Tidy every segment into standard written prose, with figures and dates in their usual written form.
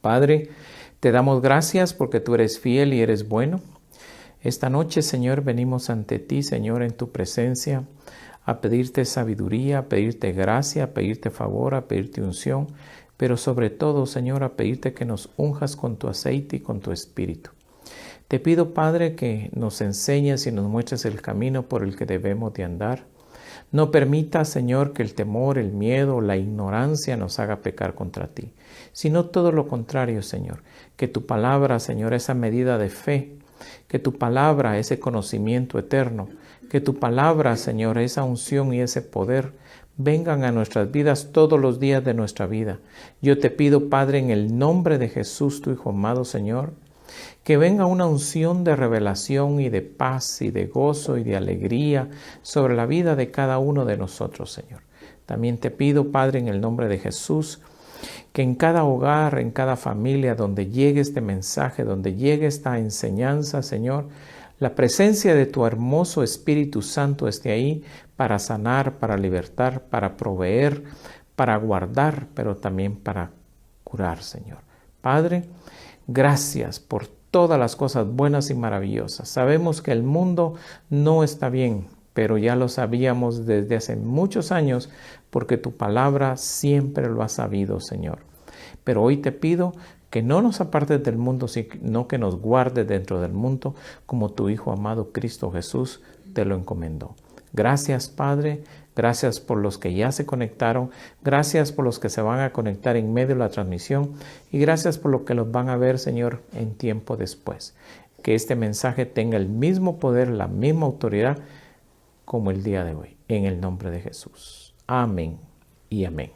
Padre, te damos gracias porque tú eres fiel y eres bueno. Esta noche, Señor, venimos ante ti, Señor, en tu presencia, a pedirte sabiduría, a pedirte gracia, a pedirte favor, a pedirte unción, pero sobre todo, Señor, a pedirte que nos unjas con tu aceite y con tu espíritu. Te pido, Padre, que nos enseñes y nos muestres el camino por el que debemos de andar. No permita, Señor, que el temor, el miedo, la ignorancia nos haga pecar contra ti, sino todo lo contrario, Señor. Que tu palabra, Señor, esa medida de fe, que tu palabra, ese conocimiento eterno, que tu palabra, Señor, esa unción y ese poder vengan a nuestras vidas todos los días de nuestra vida. Yo te pido, Padre, en el nombre de Jesús, tu Hijo amado, Señor, que venga una unción de revelación y de paz y de gozo y de alegría sobre la vida de cada uno de nosotros, Señor. También te pido, Padre, en el nombre de Jesús, que en cada hogar, en cada familia, donde llegue este mensaje, donde llegue esta enseñanza, Señor, la presencia de tu hermoso Espíritu Santo esté ahí para sanar, para libertar, para proveer, para guardar, pero también para curar, Señor. Padre, gracias por todas las cosas buenas y maravillosas. Sabemos que el mundo no está bien, pero ya lo sabíamos desde hace muchos años porque tu palabra siempre lo ha sabido, Señor. Pero hoy te pido que no nos apartes del mundo, sino que nos guardes dentro del mundo como tu Hijo amado Cristo Jesús te lo encomendó. Gracias, Padre. Gracias por los que ya se conectaron. Gracias por los que se van a conectar en medio de la transmisión. Y gracias por los que los van a ver, Señor, en tiempo después. Que este mensaje tenga el mismo poder, la misma autoridad como el día de hoy. En el nombre de Jesús. Amén y amén.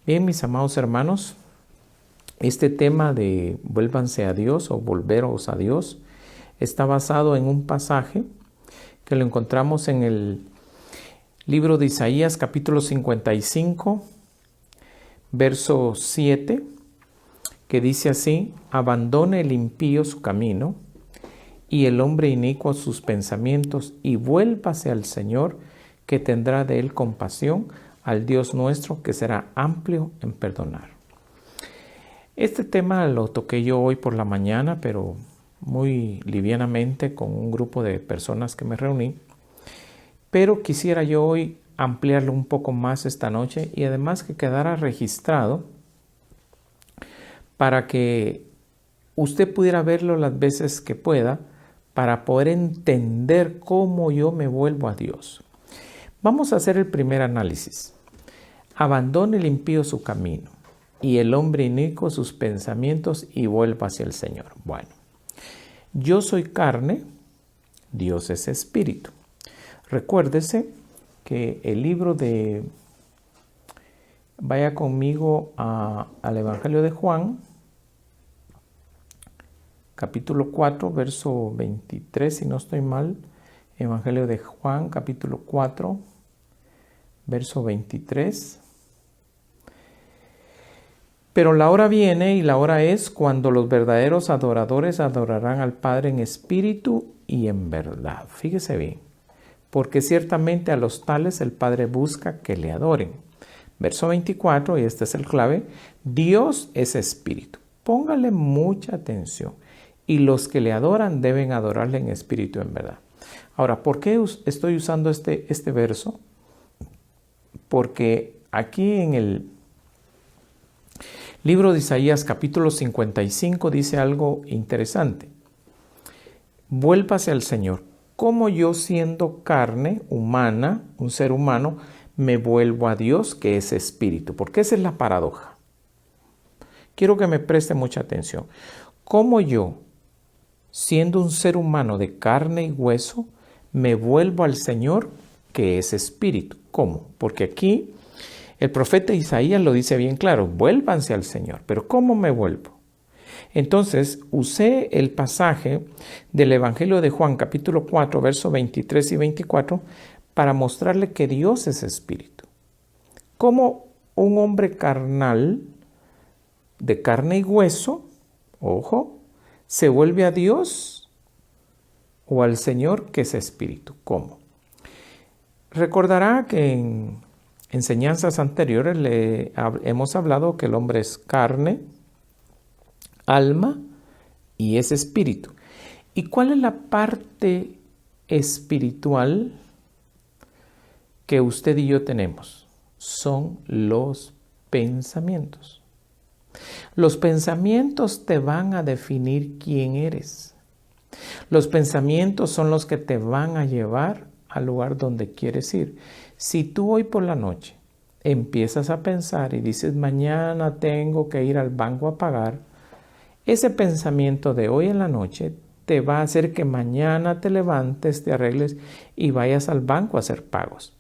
Bien, mis amados hermanos, este tema de vuélvanse a Dios o volveros a Dios está basado en un pasaje que lo encontramos en el libro de Isaías, capítulo 55, verso 7, que dice así: abandone el impío su camino y el hombre inicuo sus pensamientos y vuélvase al Señor, que tendrá de él compasión, al Dios nuestro, que será amplio en perdonar. Este tema lo toqué yo hoy por la mañana, pero muy livianamente con un grupo de personas que me reuní. Pero quisiera yo hoy ampliarlo un poco más esta noche y además que quedara registrado para que usted pudiera verlo las veces que pueda para poder entender cómo yo me vuelvo a Dios. Vamos a hacer el primer análisis. Abandone el impío su camino y el hombre inicuo sus pensamientos y vuelva hacia el Señor. Bueno, yo soy carne, Dios es espíritu. Recuérdese que el libro de... Vaya conmigo al Evangelio de Juan, capítulo 4, verso 23, si no estoy mal. Evangelio de Juan, capítulo 4, verso 23. Pero la hora viene y la hora es cuando los verdaderos adoradores adorarán al Padre en espíritu y en verdad. Fíjese bien. Porque ciertamente a los tales el Padre busca que le adoren. Verso 24, y este es el clave: Dios es espíritu. Póngale mucha atención. Y los que le adoran deben adorarle en espíritu y en verdad. Ahora, ¿por qué estoy usando este verso? Porque aquí en el libro de Isaías, capítulo 55, dice algo interesante. Vuélvase al Señor. Como yo, siendo carne humana, un ser humano, me vuelvo a Dios, que es espíritu. Porque esa es la paradoja. Quiero que me preste mucha atención. Como yo, siendo un ser humano de carne y hueso, me vuelvo al Señor, que es espíritu. ¿Cómo? Porque aquí el profeta Isaías lo dice bien claro: vuélvanse al Señor. Pero ¿cómo me vuelvo? Entonces usé el pasaje del Evangelio de Juan, capítulo 4, versos 23 y 24, para mostrarle que Dios es espíritu. Como un hombre carnal, de carne y hueso, ojo, se vuelve a Dios o al Señor, que es espíritu. ¿Cómo? Recordará que en enseñanzas anteriores hemos hablado que el hombre es carne, alma y es espíritu. ¿Y cuál es la parte espiritual que usted y yo tenemos? Son los pensamientos. Los pensamientos te van a definir quién eres. Los pensamientos son los que te van a llevar al lugar donde quieres ir. Si tú hoy por la noche empiezas a pensar y dices, mañana tengo que ir al banco a pagar, ese pensamiento de hoy en la noche te va a hacer que mañana te levantes, te arregles y vayas al banco a hacer pagos.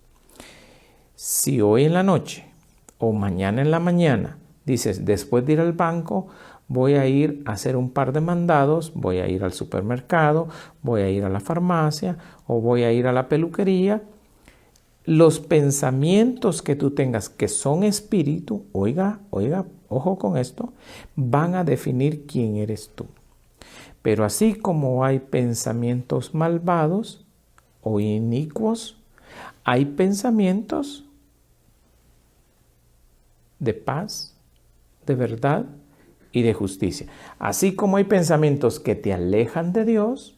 Si hoy en la noche o mañana en la mañana dices, después de ir al banco, voy a ir a hacer un par de mandados, voy a ir al supermercado, voy a ir a la farmacia o voy a ir a la peluquería, los pensamientos que tú tengas que son espíritu, oiga, ojo con esto, van a definir quién eres tú. Pero así como hay pensamientos malvados o inicuos, hay pensamientos de paz, de verdad y de justicia. Así como hay pensamientos que te alejan de Dios,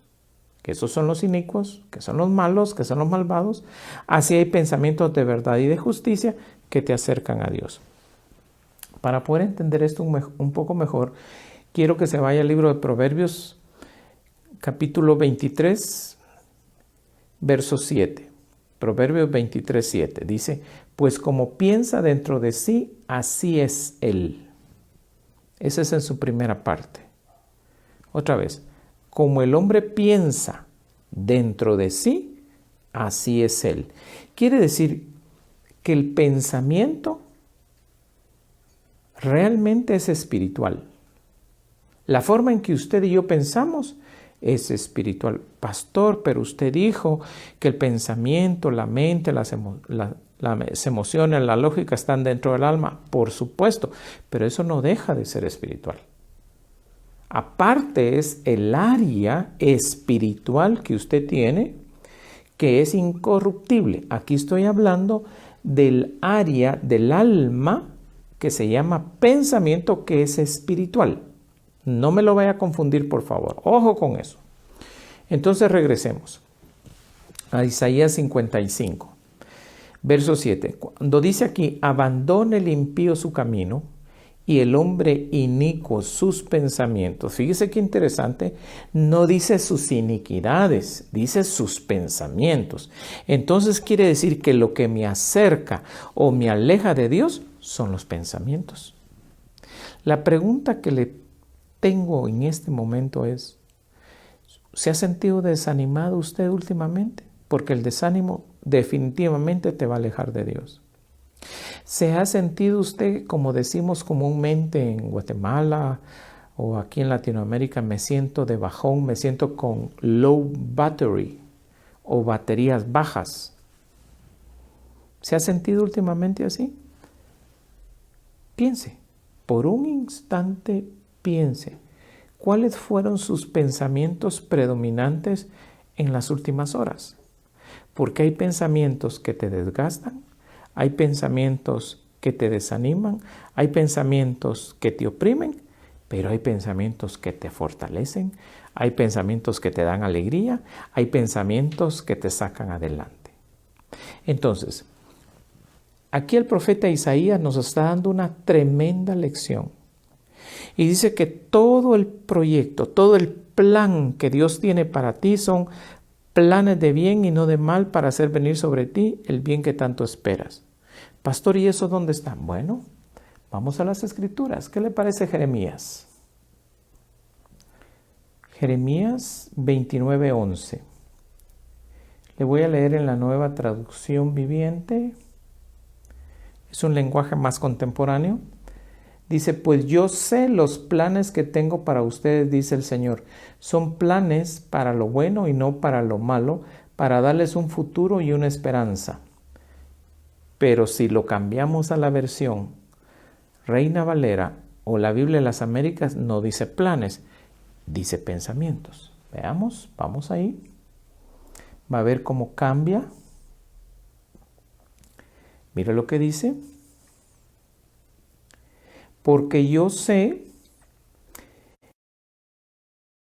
que esos son los inicuos, que son los malos, que son los malvados, así hay pensamientos de verdad y de justicia que te acercan a Dios. Para poder entender esto un poco mejor, quiero que se vaya al libro de Proverbios, capítulo 23, verso 7. Proverbios 23, 7. Dice, pues como piensa dentro de sí, así es él. Esa es en su primera parte. Otra vez, como el hombre piensa dentro de sí, así es él. Quiere decir que el pensamiento realmente es espiritual. La forma en que usted y yo pensamos es espiritual. Pastor, pero usted dijo que el pensamiento, la mente, las emociones, la lógica están dentro del alma. Por supuesto, pero eso no deja de ser espiritual. Aparte es el área espiritual que usted tiene, que es incorruptible. Aquí estoy hablando del área del alma que se llama pensamiento, que es espiritual. No me lo vaya a confundir, por favor. Ojo con eso. Entonces regresemos a Isaías 55, verso 7. Cuando dice aquí, abandone el impío su camino y el hombre inicuo sus pensamientos. Fíjese qué interesante. No dice sus iniquidades, dice sus pensamientos. Entonces quiere decir que lo que me acerca o me aleja de Dios son los pensamientos. La pregunta que le tengo en este momento es, ¿se ha sentido desanimado usted últimamente? Porque el desánimo definitivamente te va a alejar de Dios. ¿Se ha sentido usted, como decimos comúnmente en Guatemala o aquí en Latinoamérica, me siento de bajón, me siento con low battery o baterías bajas? ¿Se ha sentido últimamente así? Piense, por un instante piense, ¿cuáles fueron sus pensamientos predominantes en las últimas horas? Porque hay pensamientos que te desgastan, hay pensamientos que te desaniman, hay pensamientos que te oprimen, pero hay pensamientos que te fortalecen, hay pensamientos que te dan alegría, hay pensamientos que te sacan adelante. Entonces, aquí el profeta Isaías nos está dando una tremenda lección. Y dice que todo el proyecto, todo el plan que Dios tiene para ti son planes de bien y no de mal para hacer venir sobre ti el bien que tanto esperas. Pastor, ¿y eso dónde está? Bueno, vamos a las Escrituras. ¿Qué le parece Jeremías? Jeremías 29:11. Le voy a leer en la Nueva Traducción Viviente. Es un lenguaje más contemporáneo. Dice, pues yo sé los planes que tengo para ustedes, dice el Señor. Son planes para lo bueno y no para lo malo, para darles un futuro y una esperanza. Pero si lo cambiamos a la versión Reina Valera o la Biblia de las Américas, no dice planes, dice pensamientos. Veamos, vamos ahí. Va a ver cómo cambia. Mira lo que dice. Porque yo sé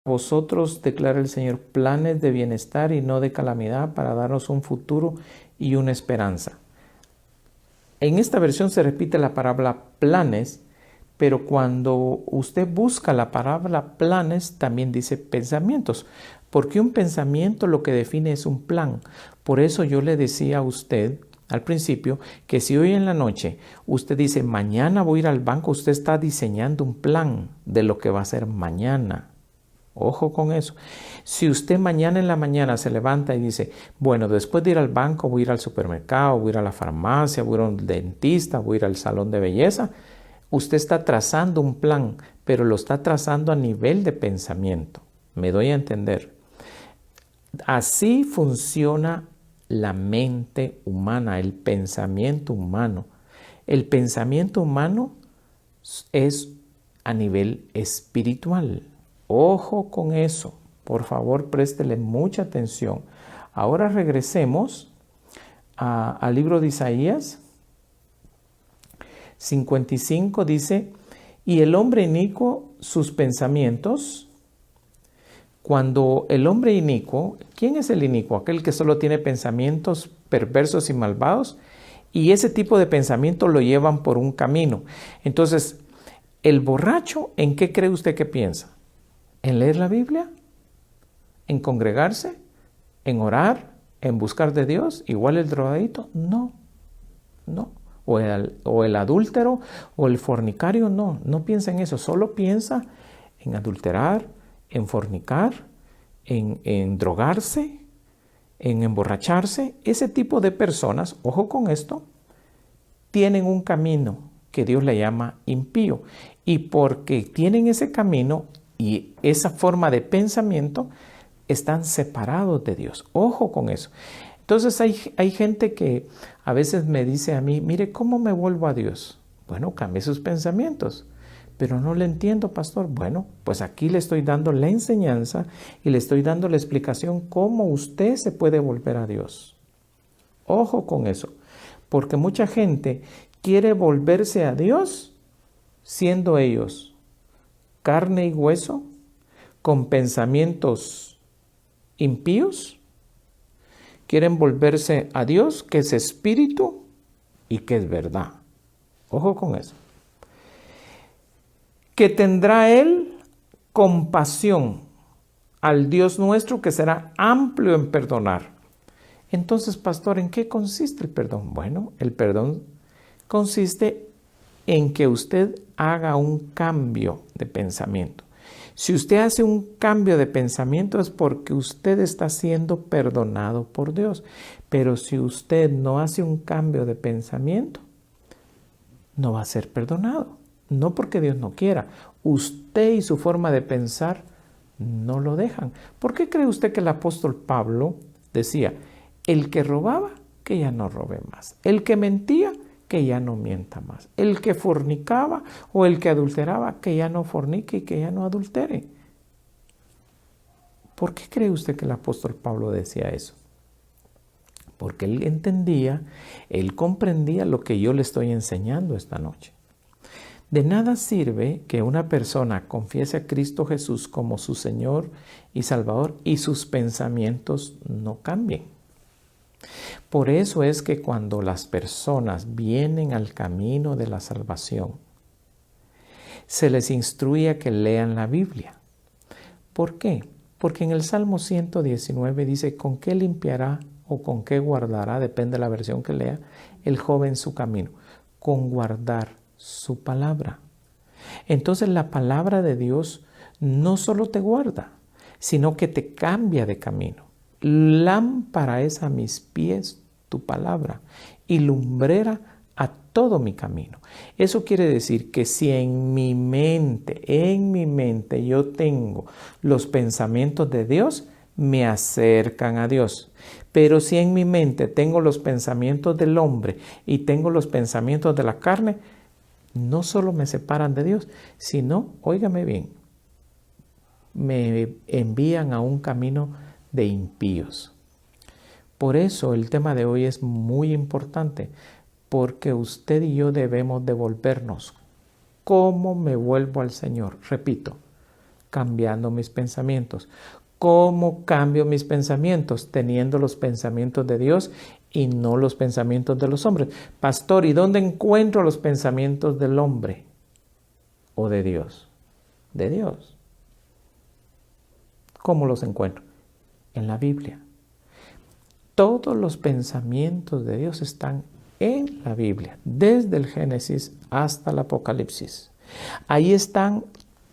vosotros, declara el Señor, planes de bienestar y no de calamidad, para darnos un futuro y una esperanza. En esta versión se repite la palabra planes, pero cuando usted busca la palabra planes, también dice pensamientos, porque un pensamiento lo que define es un plan. Por eso yo le decía a usted al principio que si hoy en la noche usted dice mañana voy a ir al banco, usted está diseñando un plan de lo que va a hacer mañana. Ojo con eso. Si usted mañana en la mañana se levanta y dice, bueno, después de ir al banco voy a ir al supermercado, voy a ir a la farmacia, voy a ir a un dentista, voy a ir al salón de belleza, usted está trazando un plan, pero lo está trazando a nivel de pensamiento. Me doy a entender. Así funciona la mente humana, el pensamiento humano. El pensamiento humano es a nivel espiritual. Ojo con eso, por favor, préstele mucha atención. Ahora regresemos al libro de Isaías 55, dice, y el hombre inicuo sus pensamientos. Cuando el hombre inicuo, ¿quién es el inicuo? Aquel que solo tiene pensamientos perversos y malvados, y ese tipo de pensamientos lo llevan por un camino. Entonces, el borracho, ¿en qué cree usted que piensa? ¿En leer la Biblia? ¿En congregarse? ¿En orar? ¿En buscar de Dios? ¿Igual el drogadito? No. O el adúltero o el fornicario, no piensa en eso. Solo piensa en adulterar, en fornicar, en drogarse, en emborracharse. Ese tipo de personas, ojo con esto, tienen un camino que Dios le llama impío. Y porque tienen ese camino y esa forma de pensamiento, están separados de Dios. Ojo con eso. Entonces hay gente que a veces me dice a mí, mire, ¿cómo me vuelvo a Dios? Bueno, cambie sus pensamientos. Pero no le entiendo, pastor. Bueno, pues aquí le estoy dando la enseñanza y le estoy dando la explicación cómo usted se puede volver a Dios. Ojo con eso, porque mucha gente quiere volverse a Dios siendo ellos carne y hueso, con pensamientos impíos. Quieren volverse a Dios, que es espíritu y que es verdad. Ojo con eso. Que tendrá Él compasión al Dios nuestro, que será amplio en perdonar. Entonces, pastor, ¿en qué consiste el perdón? Bueno, el perdón consiste en que usted haga un cambio de pensamiento. Si usted hace un cambio de pensamiento es porque usted está siendo perdonado por Dios. Pero si usted no hace un cambio de pensamiento, no va a ser perdonado. No porque Dios no quiera. Usted y su forma de pensar no lo dejan. ¿Por qué cree usted que el apóstol Pablo decía, el que robaba, que ya no robe más? El que mentía, que ya no mienta más. El que fornicaba o el que adulteraba, que ya no fornique y que ya no adultere. ¿Por qué cree usted que el apóstol Pablo decía eso? Porque él entendía, él comprendía lo que yo le estoy enseñando esta noche. De nada sirve que una persona confiese a Cristo Jesús como su Señor y Salvador y sus pensamientos no cambien. Por eso es que cuando las personas vienen al camino de la salvación, se les instruye a que lean la Biblia. ¿Por qué? Porque en el Salmo 119 dice, ¿con qué limpiará o con qué guardará, depende de la versión que lea, el joven su camino? Con guardar su palabra. Entonces la palabra de Dios no solo te guarda, sino que te cambia de camino. Lámpara es a mis pies tu palabra y lumbrera a todo mi camino. Eso quiere decir que si en mi mente yo tengo los pensamientos de Dios, me acercan a Dios. Pero si en mi mente tengo los pensamientos del hombre y tengo los pensamientos de la carne, no solo me separan de Dios, sino, óigame bien, me envían a un camino de impíos. Por eso el tema de hoy es muy importante, porque usted y yo debemos devolvernos. ¿Cómo me vuelvo al Señor? Repito, Cambiando mis pensamientos. ¿Cómo cambio mis pensamientos? Teniendo los pensamientos de Dios y no los pensamientos de los hombres. Pastor, ¿y dónde encuentro los pensamientos del hombre o de Dios? De Dios. ¿Cómo los encuentro? En la Biblia. Todos los pensamientos de Dios están en la Biblia, desde el Génesis hasta el Apocalipsis. Ahí están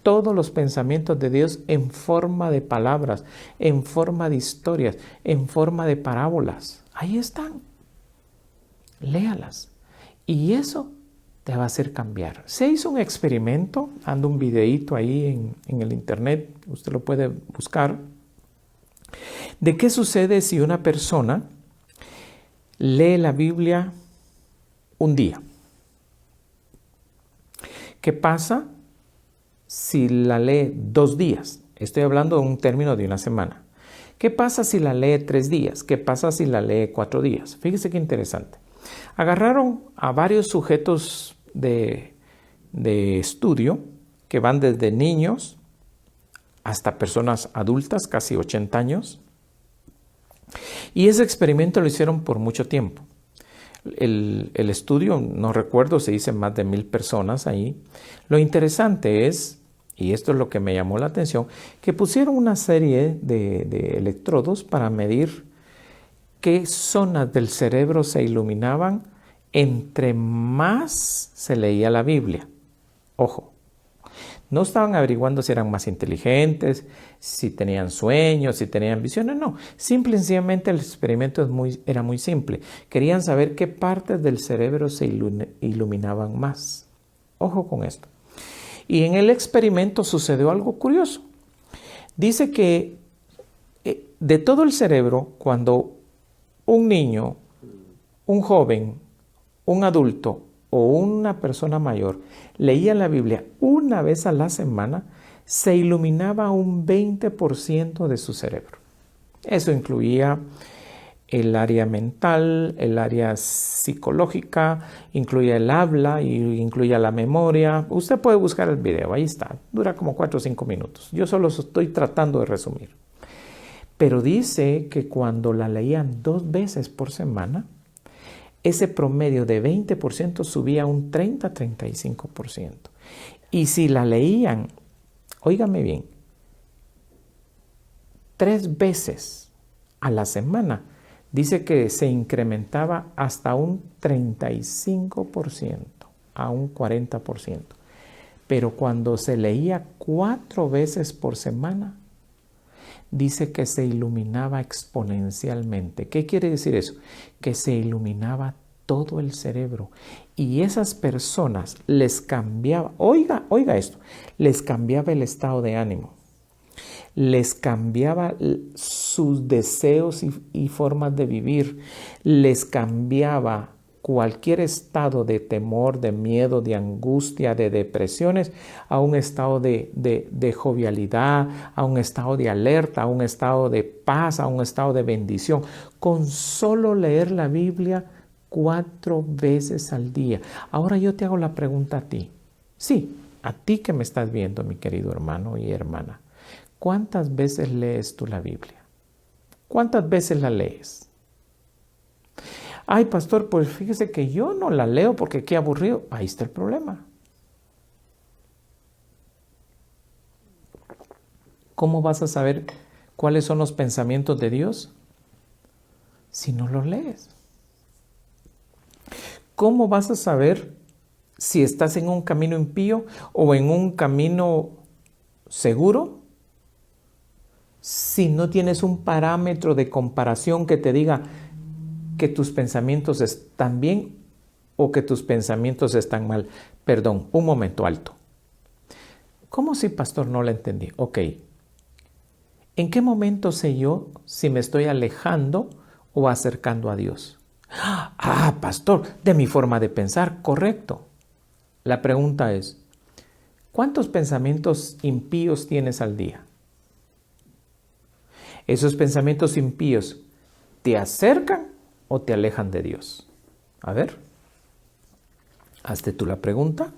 todos los pensamientos de Dios en forma de palabras, en forma de historias, en forma de parábolas. Ahí están. Léalas. Y eso te va a hacer cambiar. Se hizo un experimento, ando un videíto ahí en el internet, usted lo puede buscar, de qué sucede si una persona lee la Biblia un día. ¿Qué pasa si la lee 2 días? Estoy hablando de un término de una semana. ¿Qué pasa si la lee 3 días? ¿Qué pasa si la lee 4 días? Fíjese qué interesante. Agarraron a varios sujetos de estudio que van desde niños hasta personas adultas, casi 80 años. Y ese experimento lo hicieron por mucho tiempo. El estudio, no recuerdo, se hizo más de 1000 personas ahí. Lo interesante es, y esto es lo que me llamó la atención, que pusieron una serie de electrodos para medir qué zonas del cerebro se iluminaban entre más se leía la Biblia. Ojo, no estaban averiguando si eran más inteligentes, si tenían sueños, si tenían visiones, no. Simple y sencillamente el experimento era muy simple. Querían saber qué partes del cerebro se iluminaban más. Ojo con esto. Y en el experimento sucedió algo curioso. Dice que de todo el cerebro, cuando un niño, un joven, un adulto o una persona mayor leía la Biblia una vez a la semana, se iluminaba un 20% de su cerebro. Eso incluía el área mental, el área psicológica, incluía el habla y incluía la memoria. Usted puede buscar el video, ahí está. Dura como 4 o 5 minutos. Yo solo estoy tratando de resumir. Pero dice que cuando la leían 2 veces por semana, ese promedio de 20% subía a un 30-35%. Y si la leían, óigame bien, 3 veces a la semana, dice que se incrementaba hasta un 35%, a un 40%. Pero cuando se leía 4 veces por semana, dice que se iluminaba exponencialmente. ¿Qué quiere decir eso? Que se iluminaba todo el cerebro. Y esas personas les cambiaba, oiga esto, les cambiaba el estado de ánimo, les cambiaba sus deseos y formas de vivir, les cambiaba cualquier estado de temor, de miedo, de angustia, de depresiones, a un estado de jovialidad, a un estado de alerta, a un estado de paz, a un estado de bendición, con solo leer la Biblia 4 veces al día. Ahora yo te hago la pregunta a ti. Sí, a ti que me estás viendo, mi querido hermano y hermana. ¿Cuántas veces lees tú la Biblia? ¿Cuántas veces la lees? Ay, pastor, pues fíjese que yo no la leo porque qué aburrido. Ahí está el problema. ¿Cómo vas a saber cuáles son los pensamientos de Dios si no los lees? ¿Cómo vas a saber si estás en un camino impío o en un camino seguro si no tienes un parámetro de comparación que te diga que tus pensamientos están bien o que tus pensamientos están mal? Perdón, un momento, alto. ¿Cómo si, pastor, no la entendí? Ok. ¿En qué momento sé yo si me estoy alejando o acercando a Dios? Ah, pastor, de mi forma de pensar, correcto. La pregunta es, ¿cuántos pensamientos impíos tienes al día? ¿Esos pensamientos impíos te acercan o te alejan de Dios? A ver, hazte tú la pregunta.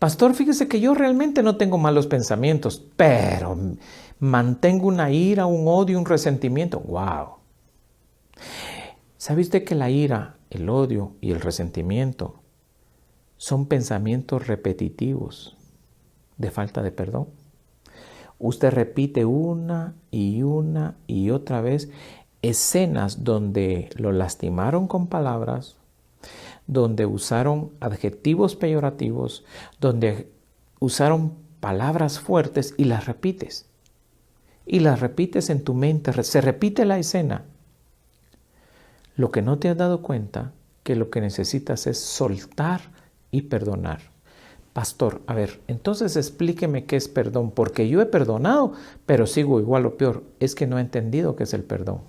Pastor, fíjese que yo realmente no tengo malos pensamientos, pero mantengo una ira, un odio, un resentimiento. ¡Wow! ¿Sabe usted que la ira, el odio y el resentimiento son pensamientos repetitivos de falta de perdón? Usted repite una y otra vez escenas donde lo lastimaron con palabras, donde usaron adjetivos peyorativos, donde usaron palabras fuertes y las repites. Y las repites en tu mente, se repite la escena. Lo que no te has dado cuenta, que lo que necesitas es soltar y perdonar. Pastor, a ver, entonces explíqueme qué es perdón, porque yo he perdonado, pero sigo igual o peor. Es que no he entendido qué es el perdón.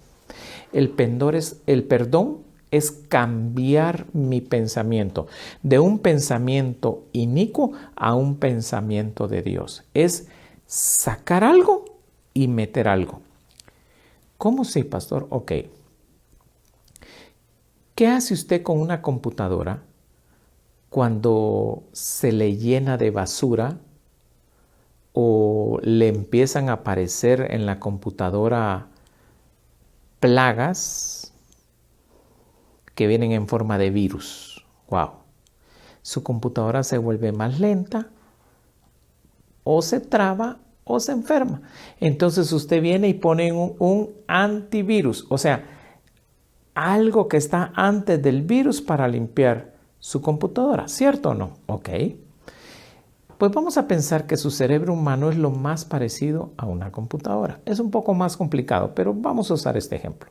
El perdón es cambiar mi pensamiento, de un pensamiento inicuo a un pensamiento de Dios. Es sacar algo y meter algo. ¿Cómo sí, pastor? Ok. ¿Qué hace usted con una computadora cuando se le llena de basura o le empiezan a aparecer en la computadora plagas que vienen en forma de virus? ¡Wow! Su computadora se vuelve más lenta, o se traba o se enferma. Entonces usted viene y pone un antivirus, o sea, algo que está antes del virus para limpiar su computadora, ¿cierto o no? Ok. Pues vamos a pensar que su cerebro humano es lo más parecido a una computadora. Es un poco más complicado, pero vamos a usar este ejemplo.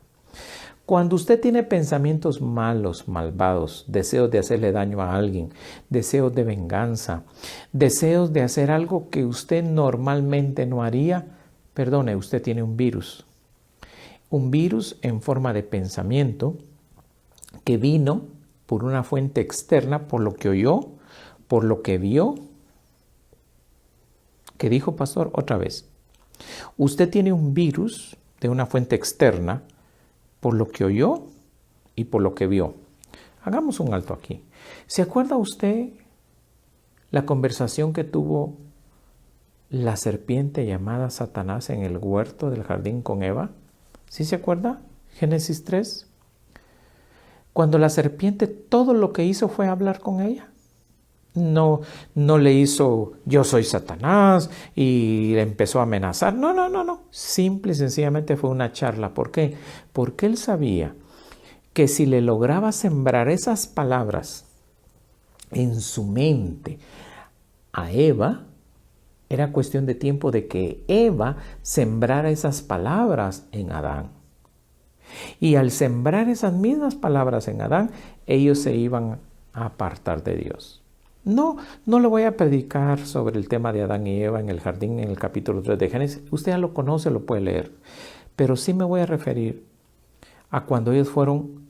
Cuando usted tiene pensamientos malos, malvados, deseos de hacerle daño a alguien, deseos de venganza, deseos de hacer algo que usted normalmente no haría, perdone, usted tiene un virus. Un virus en forma de pensamiento que vino por una fuente externa, por lo que oyó, por lo que vio. ¿Qué dijo, pastor? Otra vez. Usted tiene un virus de una fuente externa por lo que oyó y por lo que vio. Hagamos un alto aquí. ¿Se acuerda usted la conversación que tuvo la serpiente llamada Satanás en el huerto del jardín con Eva? ¿Sí se acuerda? Génesis 3. Cuando la serpiente todo lo que hizo fue hablar con ella. No le hizo yo soy Satanás y le empezó a amenazar. No. Simple y sencillamente fue una charla. ¿Por qué? Porque él sabía que si le lograba sembrar esas palabras en su mente a Eva, era cuestión de tiempo de que Eva sembrara esas palabras en Adán. Y al sembrar esas mismas palabras en Adán, ellos se iban a apartar de Dios. No le voy a predicar sobre el tema de Adán y Eva en el jardín, en el capítulo 3 de Génesis. Usted ya lo conoce, lo puede leer. Pero sí me voy a referir a cuando ellos fueron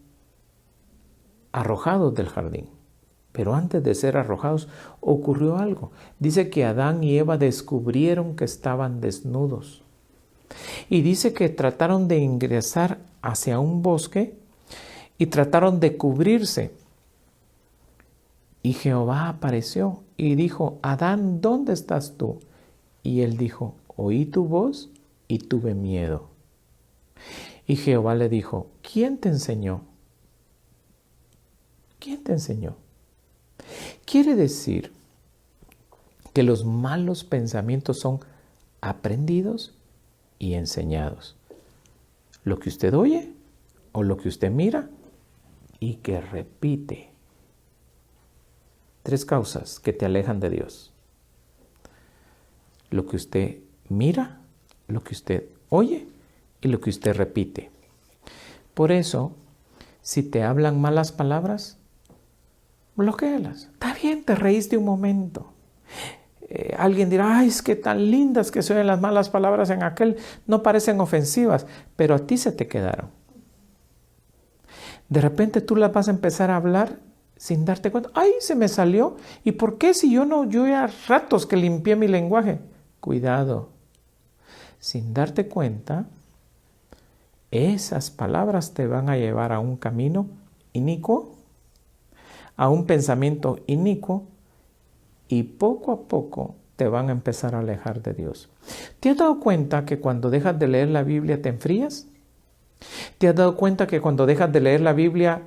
arrojados del jardín. Pero antes de ser arrojados, ocurrió algo. Dice que Adán y Eva descubrieron que estaban desnudos. Y dice que trataron de ingresar hacia un bosque y trataron de cubrirse. Y Jehová apareció y dijo, Adán, ¿dónde estás tú? Y él dijo, oí tu voz y tuve miedo. Y Jehová le dijo, ¿quién te enseñó? ¿Quién te enseñó? Quiere decir que los malos pensamientos son aprendidos y enseñados. Lo que usted oye o lo que usted mira y que repite. 3 causas que te alejan de Dios. Lo que usted mira, lo que usted oye y lo que usted repite. Por eso, si te hablan malas palabras, bloquéalas. Está bien, te reíste un momento. Alguien dirá, ay, es que tan lindas que se oyen las malas palabras en aquel, no parecen ofensivas, pero a ti se te quedaron. De repente tú las vas a empezar a hablar sin darte cuenta. ¡Ay, se me salió! ¿Y por qué si yo ya ratos que limpié mi lenguaje? Cuidado. Sin darte cuenta, esas palabras te van a llevar a un camino inicuo, a un pensamiento inicuo, y poco a poco te van a empezar a alejar de Dios. ¿Te has dado cuenta que cuando dejas de leer la Biblia te enfrías? ¿Te has dado cuenta que cuando dejas de leer la Biblia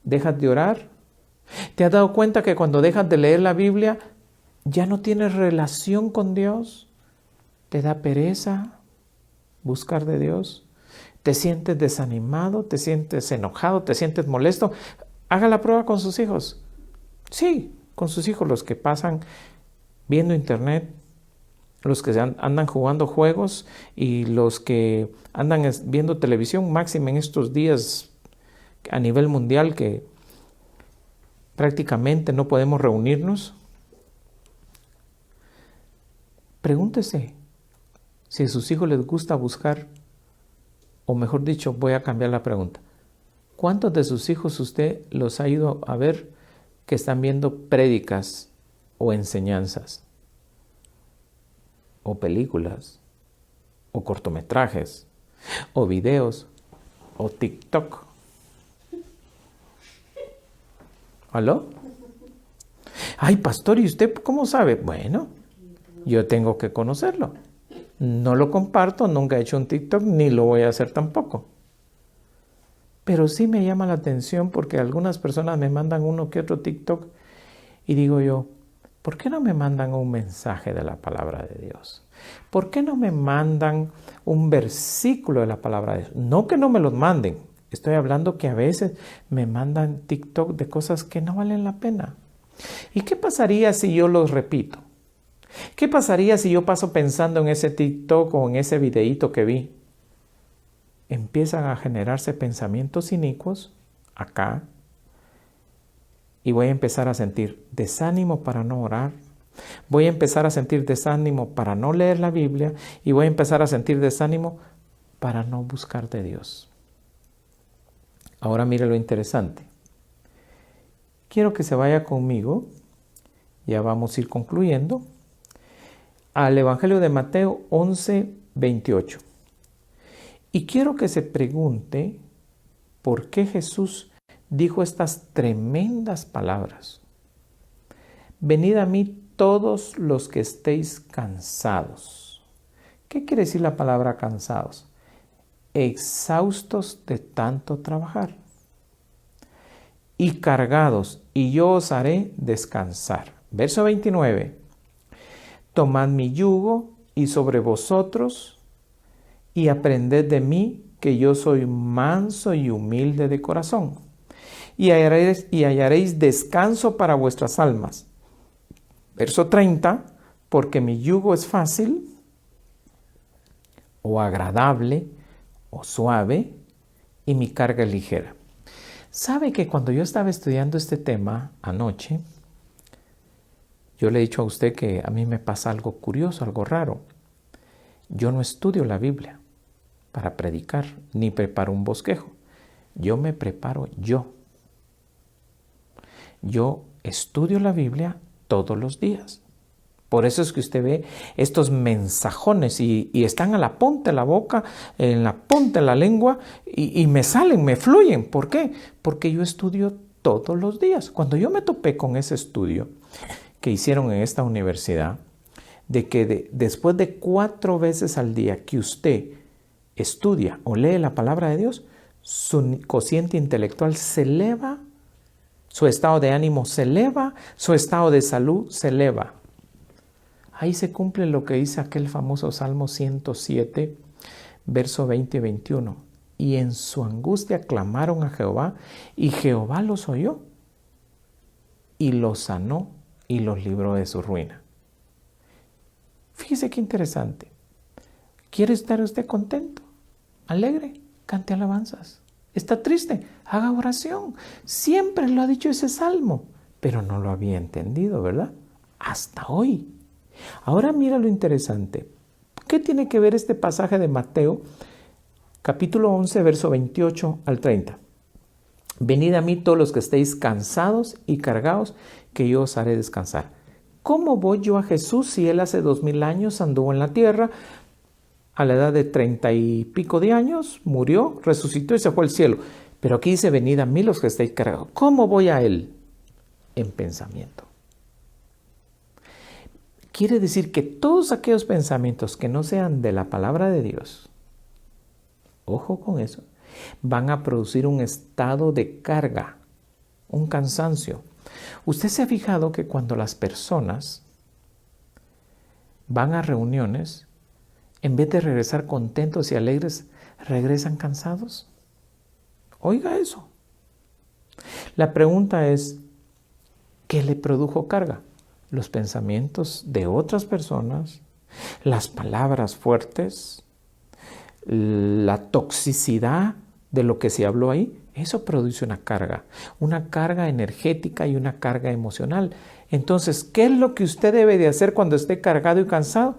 dejas de orar? ¿Te has dado cuenta que cuando dejas de leer la Biblia ya no tienes relación con Dios? ¿Te da pereza buscar de Dios? ¿Te sientes desanimado? ¿Te sientes enojado? ¿Te sientes molesto? Haga la prueba con sus hijos. Sí, con sus hijos, los que pasan viendo internet, los que andan jugando juegos y los que andan viendo televisión, máximo en estos días a nivel mundial que prácticamente no podemos reunirnos. Pregúntese si a sus hijos les gusta buscar, o mejor dicho, voy a cambiar la pregunta. ¿Cuántos de sus hijos usted los ha ido a ver que están viendo prédicas o enseñanzas, o películas, o cortometrajes, o videos, o TikTok? ¿Aló? Ay, pastor, ¿y usted cómo sabe? Bueno, yo tengo que conocerlo. No lo comparto, nunca he hecho un TikTok, ni lo voy a hacer tampoco. Pero sí me llama la atención porque algunas personas me mandan uno que otro TikTok y digo yo, ¿por qué no me mandan un mensaje de la palabra de Dios? ¿Por qué no me mandan un versículo de la palabra de Dios? No que no me los manden. Estoy hablando que a veces me mandan TikTok de cosas que no valen la pena. ¿Y qué pasaría si yo los repito? ¿Qué pasaría si yo paso pensando en ese TikTok o en ese videíto que vi? Empiezan a generarse pensamientos inicuos acá y voy a empezar a sentir desánimo para no orar. Voy a empezar a sentir desánimo para no leer la Biblia y voy a empezar a sentir desánimo para no buscar de Dios. Ahora mire lo interesante. Quiero que se vaya conmigo, ya vamos a ir concluyendo, al Evangelio de Mateo 11:28. Y quiero que se pregunte por qué Jesús dijo estas tremendas palabras. Venid a mí todos los que estéis cansados. ¿Qué quiere decir la palabra cansados? Exhaustos de tanto trabajar. Y cargados, y yo os haré descansar. Verso 29. Tomad mi yugo y sobre vosotros y aprended de mí, que yo soy manso y humilde de corazón, y hallaréis descanso para vuestras almas. Verso 30, porque mi yugo es fácil, o agradable, o suave, y mi carga es ligera. ¿Sabe que cuando yo estaba estudiando este tema anoche, yo le he dicho a usted que a mí me pasa algo curioso, algo raro? Yo no estudio la Biblia para predicar, ni preparo un bosquejo. Yo me preparo yo. Yo estudio la Biblia todos los días. Por eso es que usted ve estos mensajones y están a la punta de la boca, en la punta de la lengua y me salen, me fluyen. ¿Por qué? Porque yo estudio todos los días. Cuando yo me topé con ese estudio que hicieron en esta universidad, de que después de 4 veces al día que usted estudia o lee la palabra de Dios, su cociente intelectual se eleva, su estado de ánimo se eleva, su estado de salud se eleva. Ahí se cumple lo que dice aquel famoso Salmo 107, verso 20 y 21. Y en su angustia clamaron a Jehová, y Jehová los oyó, y los sanó, y los libró de su ruina. Fíjese qué interesante. ¿Quiere estar usted contento, alegre? Cante alabanzas. ¿Está triste? Haga oración. Siempre lo ha dicho ese salmo, pero no lo había entendido, ¿verdad? Hasta hoy. Ahora mira lo interesante. ¿Qué tiene que ver este pasaje de Mateo, capítulo 11, verso 28 al 30? Venid a mí todos los que estéis cansados y cargados, que yo os haré descansar. ¿Cómo voy yo a Jesús si Él hace 2000 años anduvo en la tierra? A la edad de 30 y pico de años, murió, resucitó y se fue al cielo. Pero aquí dice, venid a mí los que estéis cargados. ¿Cómo voy a Él? En pensamiento. Quiere decir que todos aquellos pensamientos que no sean de la palabra de Dios, ojo con eso, van a producir un estado de carga, un cansancio. Usted se ha fijado que cuando las personas van a reuniones, en vez de regresar contentos y alegres, regresan cansados. Oiga eso. La pregunta es, ¿qué le produjo carga? Los pensamientos de otras personas, las palabras fuertes, la toxicidad de lo que se habló ahí. Eso produce una carga energética y una carga emocional. Entonces, ¿qué es lo que usted debe de hacer cuando esté cargado y cansado?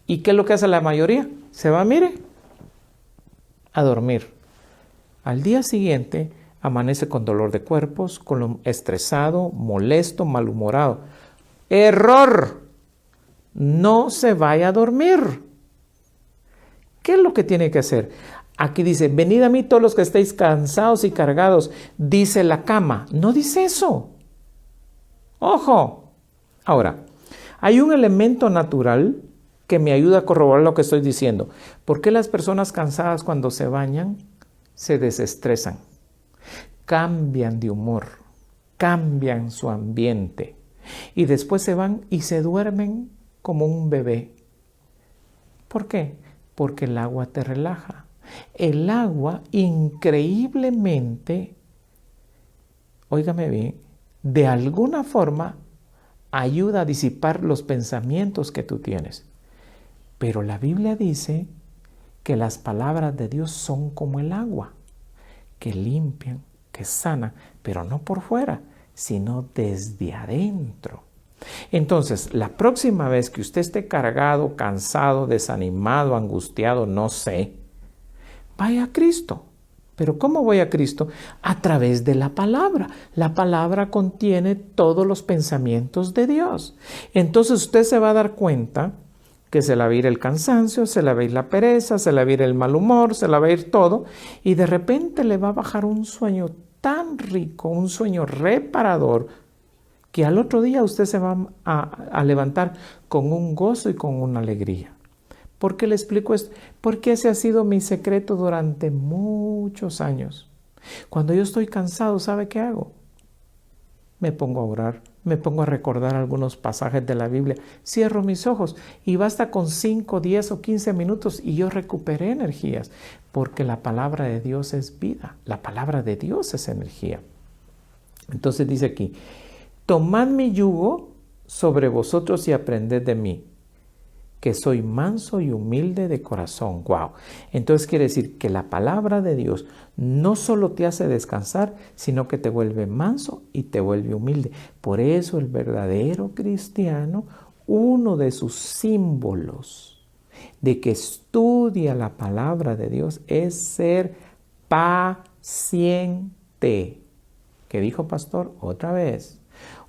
¿Y qué es lo que hace la mayoría? Se va, mire, a dormir. Al día siguiente amanece con dolor de cuerpos, estresado, molesto, malhumorado. ¡Error! No se vaya a dormir. ¿Qué es lo que tiene que hacer? Aquí dice, venid a mí todos los que estéis cansados y cargados, dice la cama. No dice eso. ¡Ojo! Ahora, hay un elemento natural que me ayuda a corroborar lo que estoy diciendo. ¿Por qué las personas cansadas cuando se bañan se desestresan? Cambian de humor, cambian su ambiente y después se van y se duermen como un bebé. ¿Por qué? Porque el agua te relaja. El agua increíblemente, óigame bien, de alguna forma ayuda a disipar los pensamientos que tú tienes. Pero la Biblia dice que las palabras de Dios son como el agua, que limpian, que sanan, pero no por fuera, sino desde adentro. Entonces, la próxima vez que usted esté cargado, cansado, desanimado, angustiado, no sé, vaya a Cristo. ¿Pero cómo voy a Cristo? A través de la palabra. La palabra contiene todos los pensamientos de Dios. Entonces usted se va a dar cuenta que se le va a ir el cansancio, se le va a ir la pereza, se le va a ir el mal humor, se le va a ir todo, y de repente le va a bajar un sueño tan rico, un sueño reparador, que al otro día usted se va a levantar con un gozo y con una alegría. ¿Por qué le explico esto? Porque ese ha sido mi secreto durante muchos años. Cuando yo estoy cansado, ¿sabe qué hago? Me pongo a orar, me pongo a recordar algunos pasajes de la Biblia, cierro mis ojos y basta con 5, 10 o 15 minutos y yo recuperé energías, porque la palabra de Dios es vida, la palabra de Dios es energía. Entonces dice aquí, tomad mi yugo sobre vosotros y aprended de mí, que soy manso y humilde de corazón. ¡Wow! Entonces quiere decir que la palabra de Dios no solo te hace descansar, sino que te vuelve manso y te vuelve humilde. Por eso el verdadero cristiano, uno de sus símbolos de que estudia la palabra de Dios es ser paciente. ¿Qué dijo pastor? Otra vez.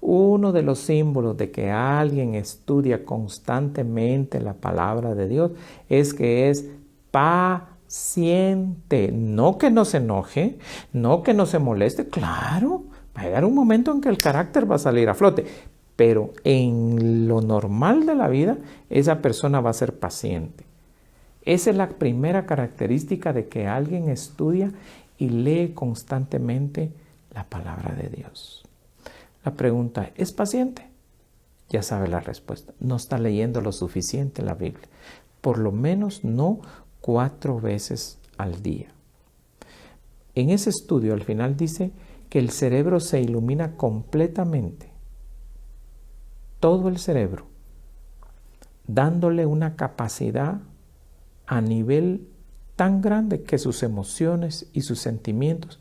Uno de los símbolos de que alguien estudia constantemente la palabra de Dios es que es paciente. No que no se enoje, no que no se moleste. Claro, va a llegar un momento en que el carácter va a salir a flote. Pero en lo normal de la vida, esa persona va a ser paciente. Esa es la primera característica de que alguien estudia y lee constantemente la palabra de Dios. La pregunta, ¿es paciente? Ya sabe la respuesta. No está leyendo lo suficiente la Biblia. Por lo menos no 4 veces al día. En ese estudio al final dice que el cerebro se ilumina completamente. Todo el cerebro. Dándole una capacidad a nivel tan grande que sus emociones y sus sentimientos,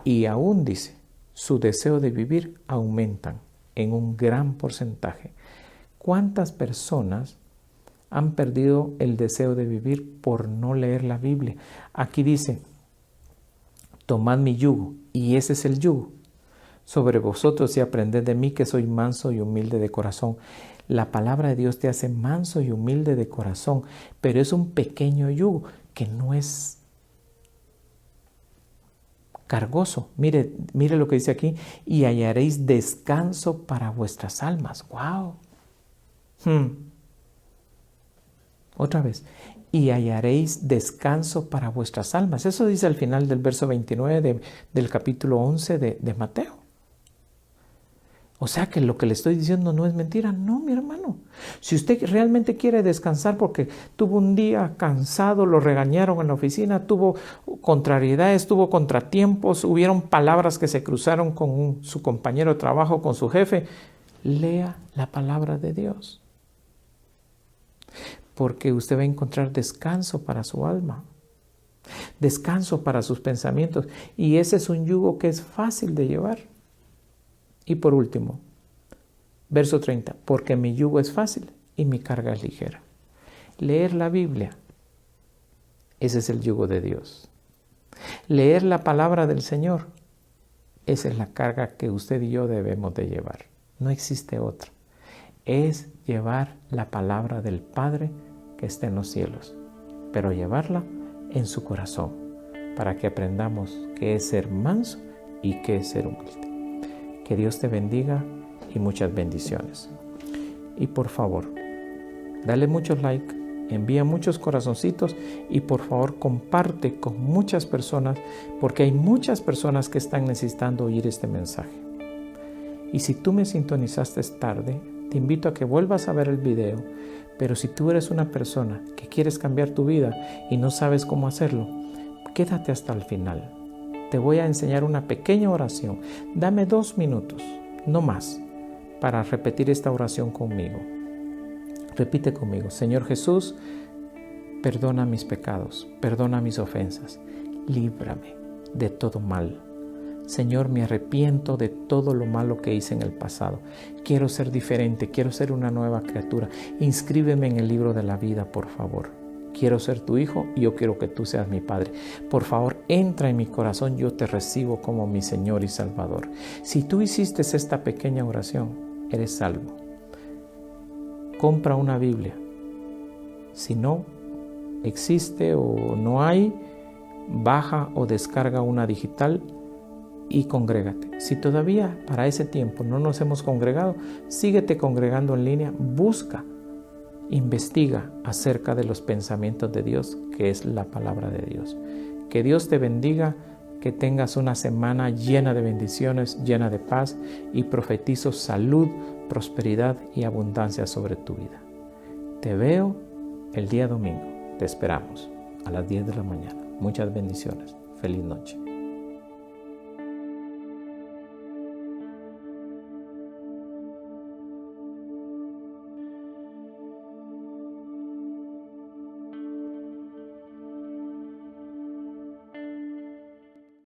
y aún dice, su deseo de vivir aumentan en un gran porcentaje. ¿Cuántas personas han perdido el deseo de vivir por no leer la Biblia? Aquí dice, tomad mi yugo, y ese es el yugo, sobre vosotros y aprended de mí que soy manso y humilde de corazón. La palabra de Dios te hace manso y humilde de corazón, pero es un pequeño yugo que no es cargoso. Mire lo que dice aquí, y hallaréis descanso para vuestras almas. ¡Wow! Otra vez. Y hallaréis descanso para vuestras almas. Eso dice al final del verso 29 del capítulo 11 de Mateo. O sea que lo que le estoy diciendo no es mentira. No, mi hermano. Si usted realmente quiere descansar porque tuvo un día cansado, lo regañaron en la oficina, tuvo contrariedades, tuvo contratiempos, hubieron palabras que se cruzaron con su compañero de trabajo, con su jefe, lea la palabra de Dios. Porque usted va a encontrar descanso para su alma, descanso para sus pensamientos. Y ese es un yugo que es fácil de llevar. Y por último, verso 30, porque mi yugo es fácil y mi carga es ligera. Leer la Biblia, ese es el yugo de Dios. Leer la palabra del Señor, esa es la carga que usted y yo debemos de llevar. No existe otra. Es llevar la palabra del Padre que está en los cielos, pero llevarla en su corazón, para que aprendamos qué es ser manso y qué es ser humilde. Que Dios te bendiga y muchas bendiciones. Y por favor, dale muchos likes, envía muchos corazoncitos y por favor comparte con muchas personas, porque hay muchas personas que están necesitando oír este mensaje. Y si tú me sintonizaste tarde, te invito a que vuelvas a ver el video, pero si tú eres una persona que quieres cambiar tu vida y no sabes cómo hacerlo, quédate hasta el final. Te voy a enseñar una pequeña oración. Dame 2 minutos, no más, para repetir esta oración conmigo. Repite conmigo: Señor Jesús, perdona mis pecados, perdona mis ofensas, líbrame de todo mal. Señor, me arrepiento de todo lo malo que hice en el pasado. Quiero ser diferente, quiero ser una nueva criatura. Inscríbeme en el libro de la vida, por favor. Quiero ser tu hijo y yo quiero que tú seas mi padre. Por favor, entra en mi corazón, yo te recibo como mi Señor y Salvador. Si tú hiciste esta pequeña oración, eres salvo. Compra una Biblia. Si no existe o no hay, baja o descarga una digital y congrégate. Si todavía para ese tiempo no nos hemos congregado, síguete congregando en línea, busca, investiga acerca de los pensamientos de Dios, que es la palabra de Dios. Que Dios te bendiga, que tengas una semana llena de bendiciones, llena de paz, y profetizo salud, prosperidad y abundancia sobre tu vida. Te veo el día domingo. Te esperamos a las 10 de la mañana. Muchas bendiciones. Feliz noche.